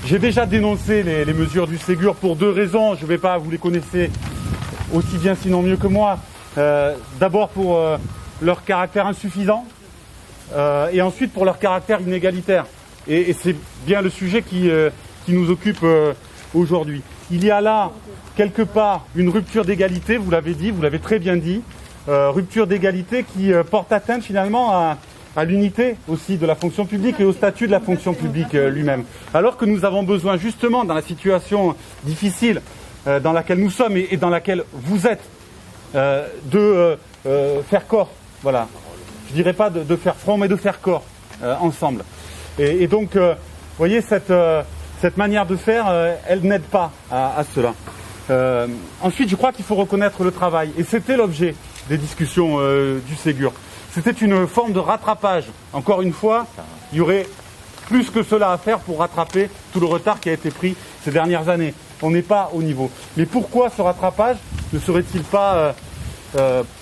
J'ai déjà dénoncé les mesures du Ségur pour deux raisons. Je ne vais pas, vous les connaissez aussi bien sinon mieux que moi. D'abord pour leur caractère insuffisant et ensuite pour leur caractère inégalitaire. Et c'est bien le sujet qui nous occupe aujourd'hui. Il y a là quelque part une rupture d'égalité, vous l'avez dit, vous l'avez très bien dit, rupture d'égalité qui porte atteinte finalement à l'unité aussi de la fonction publique et au statut de la fonction publique lui-même. Alors que nous avons besoin justement dans la situation difficile dans laquelle nous sommes et dans laquelle vous êtes, de faire corps, voilà. Je dirais pas de faire front, mais de faire corps ensemble. Et donc, vous voyez, cette manière de faire, elle n'aide pas à cela. Ensuite, je crois qu'il faut reconnaître le travail. Et c'était l'objet des discussions du Ségur. C'était une forme de rattrapage. Encore une fois, il y aurait plus que cela à faire pour rattraper tout le retard qui a été pris ces dernières années. On n'est pas au niveau. Mais pourquoi ce rattrapage ne serait-il pas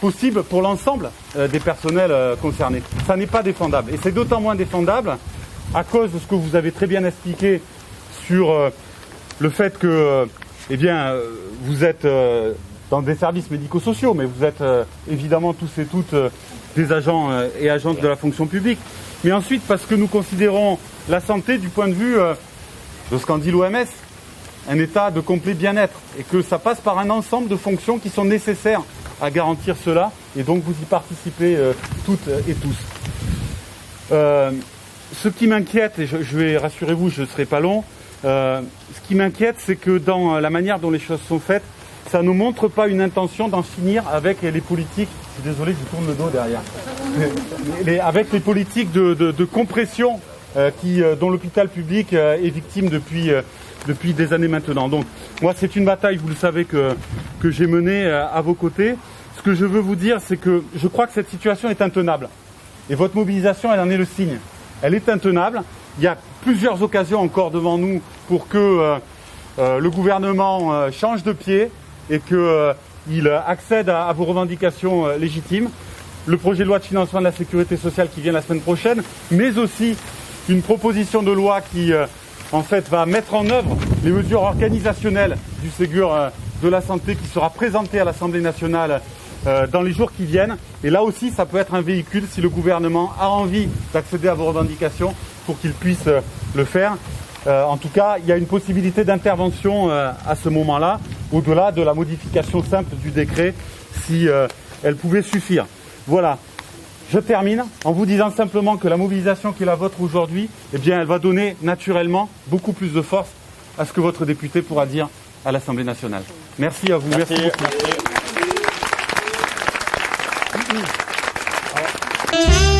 possible pour l'ensemble des personnels concernés? Ça n'est pas défendable. Et c'est d'autant moins défendable à cause de ce que vous avez très bien expliqué sur le fait que vous êtes dans des services médico-sociaux, mais vous êtes évidemment tous et toutes des agents et agentes de la fonction publique. Mais ensuite, parce que nous considérons la santé du point de vue de ce qu'en dit l'OMS, un état de complet bien-être, et que ça passe par un ensemble de fonctions qui sont nécessaires à garantir cela, et donc vous y participez toutes et tous. Ce qui m'inquiète, et je vais, rassurez-vous, je ne serai pas long, ce qui m'inquiète, c'est que dans la manière dont les choses sont faites, ça ne montre pas une intention d'en finir avec les politiques, je suis désolé, je tourne le dos derrière, avec les politiques de compression dont l'hôpital public est victime depuis des années maintenant. Donc moi, c'est une bataille, vous le savez, que j'ai menée à vos côtés. Ce que je veux vous dire, c'est que je crois que cette situation est intenable. Et votre mobilisation, elle en est le signe. Elle est intenable. Il y a plusieurs occasions encore devant nous pour que le gouvernement change de pied et qu'il accède à vos revendications légitimes. Le projet de loi de financement de la sécurité sociale qui vient la semaine prochaine, mais aussi une proposition de loi qui en fait va mettre en œuvre les mesures organisationnelles du Ségur de la santé qui sera présentée à l'Assemblée nationale dans les jours qui viennent. Et là aussi, ça peut être un véhicule si le gouvernement a envie d'accéder à vos revendications pour qu'il puisse le faire. En tout cas, il y a une possibilité d'intervention à ce moment-là, au-delà de la modification simple du décret, si elle pouvait suffire. Voilà. Je termine en vous disant simplement que la mobilisation qui est la vôtre aujourd'hui, eh bien, elle va donner naturellement beaucoup plus de force à ce que votre député pourra dire à l'Assemblée nationale. Merci à vous. Merci beaucoup. Merci.